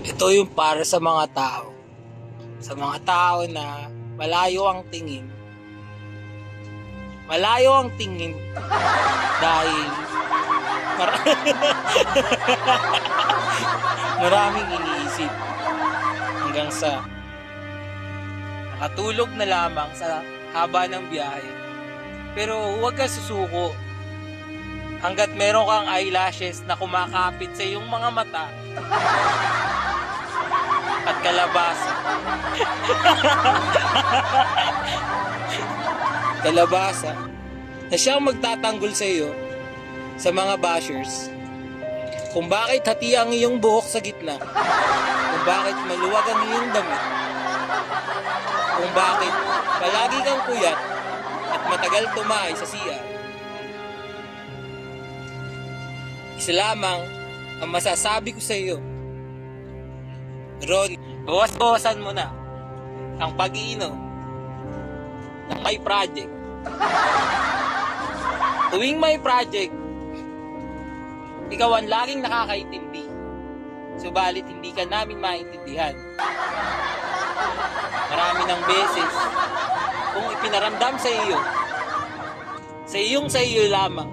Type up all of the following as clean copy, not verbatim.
Ito yung para sa mga tao. Sa mga tao na malayo ang tingin. Malayo ang tingin dahil maraming iniisip hanggang sa nakatulog na lamang sa haba ng biyahe. Pero huwag ka susuko hanggat meron kang eyelashes na kumakapit sa iyong mga mata at kalabasa. Kalabasa na siyang magtatanggol sa iyo sa mga bashers kung bakit hati ang iyong buhok sa gitna, kung bakit maluwag ang iyong damit, kung bakit palagi kang puyat at matagal tumahay sa CR. Isa lamang ang masasabi ko sa iyo, Ronnie, bawas-bawasan mo na ang pag-iinom ng may project. Tuwing may project, ikaw ang laging nakakaintindi, subalit hindi ka namin maintindihan. Marami ng beses kung ipinaramdam sa iyo lamang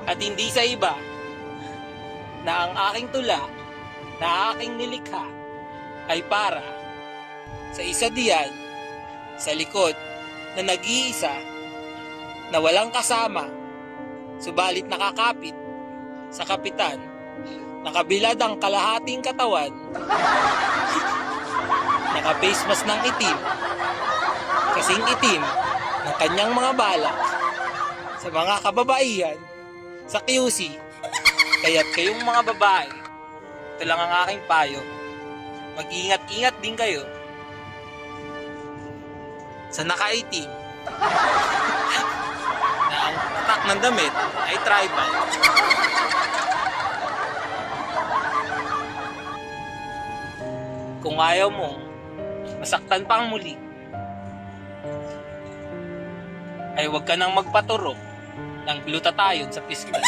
at hindi sa iba, na ang aking tula na aking nilikha ay para sa isa diyan sa likod na nag-iisa na walang kasama, subalit nakakapit sa kapitan, nakabilad ang kalahating katawan, naka-face mask ng itim, kasing itim ng kanyang mga balak sa mga kababaihan sa QC. Kaya't kayong mga babae, ito lang ang aking payo, mag-ingat-ingat din kayo sa nakaitim na ang tatak ng damit ay tribal. Kung ayaw mo masaktan pang muli, ay huwag ka nang magpaturok ng glutathione sa pisngi.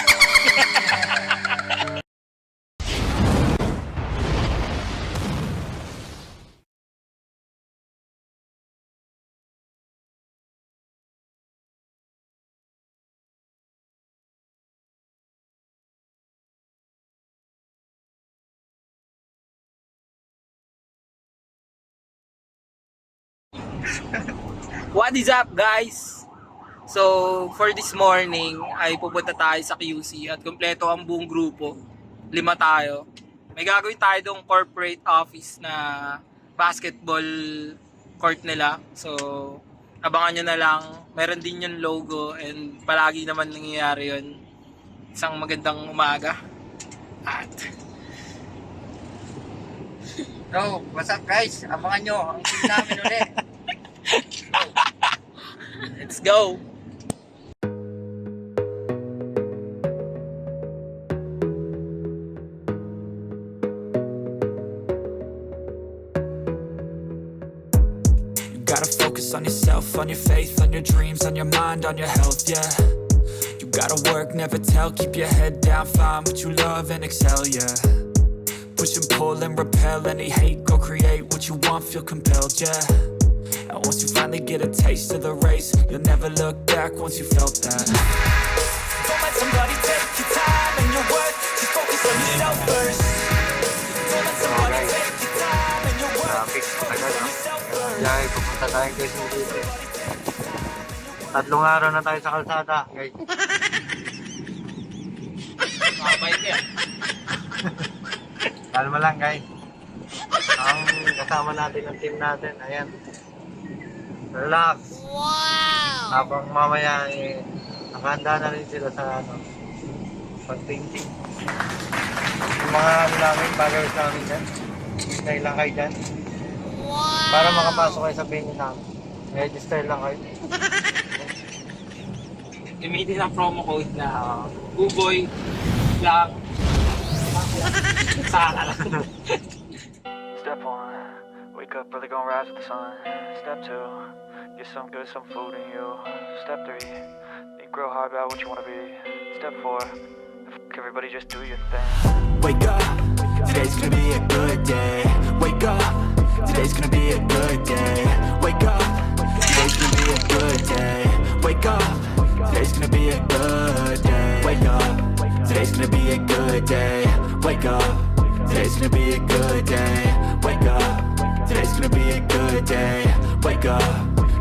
What is up, guys? So, for this morning ay pupunta tayo sa QC at kumpleto ang buong grupo. 5 tayo. May gagawin tayo doong corporate office na basketball court nila. So, abangan nyo na lang. Meron din yung logo and palagi naman nangyayari yun. Isang magandang umaga. At So, what's up guys? Abangan nyo ang team namin ulit. let's go! You gotta focus on yourself, on your faith, on your dreams, on your mind, on your health, yeah. You gotta work, never tell, keep your head down, find what you love and excel, yeah. Push and pull and repel any hate, go create what you want, feel compelled, yeah. And once you finally get a taste of the race, you'll never look back once you felt that. Don't let somebody take your time and your worth, just focus on yourself first. Don't let somebody take your time and your worth, just focus on yourself first. Dahil pupunta tayo guys dito. 3 araw na tayo sa kalsada guys. Mabait yan. Kalma lang guys. Ang kasama natin ang team natin, ayan. Relax. Wow! Habang mamaya nakahanda na rin sila sa pag-painting. Yung mga namin, followers namin dyan. Hintay lang kayo dyan. Wow! Para makapasok kayo sa venue namin. Register lang kayo. Gamitin ang promo code na Buboy lang. Saka lang. Step 1, wake up early, gonna rise with the sun. Step 2, get some good, some food in you. Step 3, think real hard about what you wanna be. Step 4, everybody just do your thing. Wake up, Today's gonna be a good day. Wake up. Today's gonna be a good day. Wake up. Today's gonna be a good day. Wake up. Today's gonna be a good day. Wake up. Today's gonna be a good day. Wake up. Today's gonna be a good day. Wake up. Today's gonna be a good day. Wake up.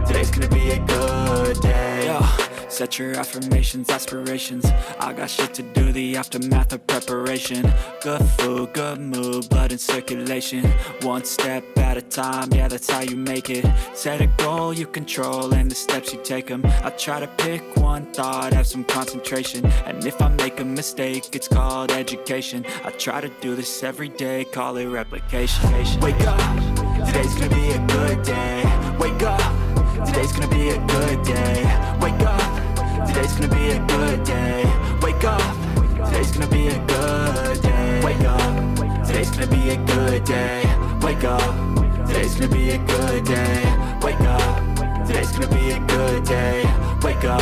Today's gonna be a good day. Yo, set your affirmations, aspirations. I got shit to do, the aftermath of preparation. Good food, good mood, blood in circulation. One step at a time, yeah, that's how you make it. Set a goal you control and the steps you take them. I try to pick one thought, have some concentration. And if I make a mistake, it's called education. I try to do this every day, call it replication. Wake up, today's gonna be a good day. Wake up, today's gonna be a good day. Wake up, today's gonna be a good day. Wake up, today's gonna be a good day. Wake up, today's gonna be a good day. Wake up, today's gonna be a good day. Wake up, today's gonna be a good day. Wake up,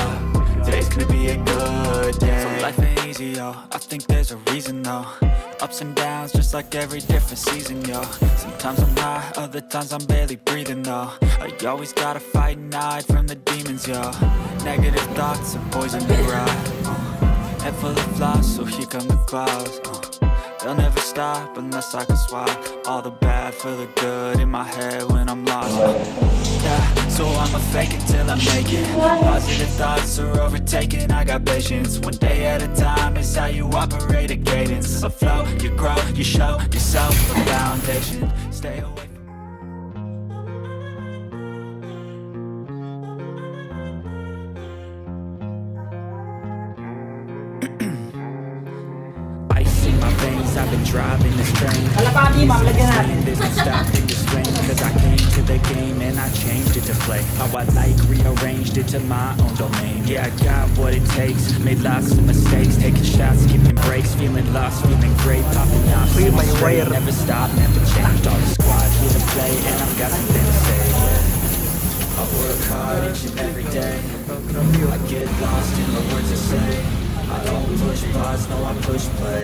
today's gonna be a good day. So life ain't easy, yo, I think there's a reason though. Ups and downs, just like every different season, yo. Sometimes I'm high, other times I'm barely breathing, though. I always gotta fight and hide from the demons, yo. Negative thoughts are poison to ride. Head full of flies, so here come the clouds. They'll never stop unless I can swap all the bad for the good in my head when I'm lost. Yeah, so I'ma fake it till I make it. Positive thoughts are overtaken, I got patience. One day at a time is how you operate a cadence. A flow, you grow, you show yourself a foundation. Stay away. I've been driving this train. There's no stopping this rain. Cause I came to the game and I changed it to play how I like, rearranged it to my own domain. Yeah, I got what it takes, made lots of mistakes, taking shots, skipping breaks, feeling lost, feeling great, popping off, straight, never stop, never changed. All the squad here to play and I've got something to say. Yeah. I work hard each and every day. I get lost in the words I say. I don't push pause, no I push play.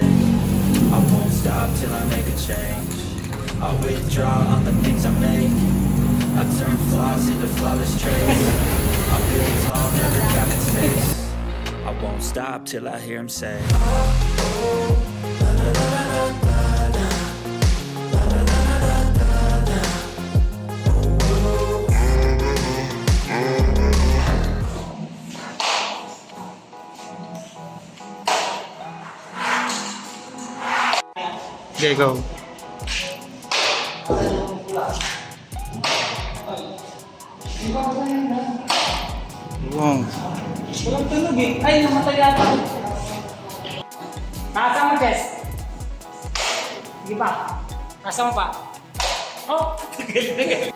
I won't stop till I make a change. I withdraw on the things I make. I turn flaws into flawless traits. I build tall, never cap in space. I won't stop till I hear him say. Okay, go. Wow. Walang tunog eh. Ay, namatay yata. Kasa mo, Jess. Sige pa. Kasa mo pa. Oh! Galit na galit.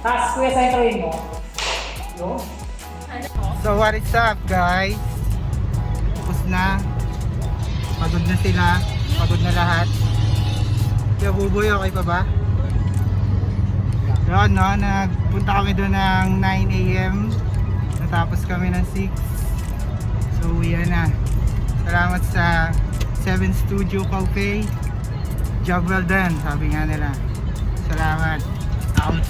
Tapos, kuya, sa introin mo. Yo. So what is up guys? Tapos na. Pagod na sila. Pagod na lahat. Kaya Buboy, okay pa ba? Yun no, nagpunta kami doon ng 9 AM. Natapos kami ng 6. So yan na. Salamat sa 7 Studio Cafe. Job well done, sabi nga nila. Salamat. Out.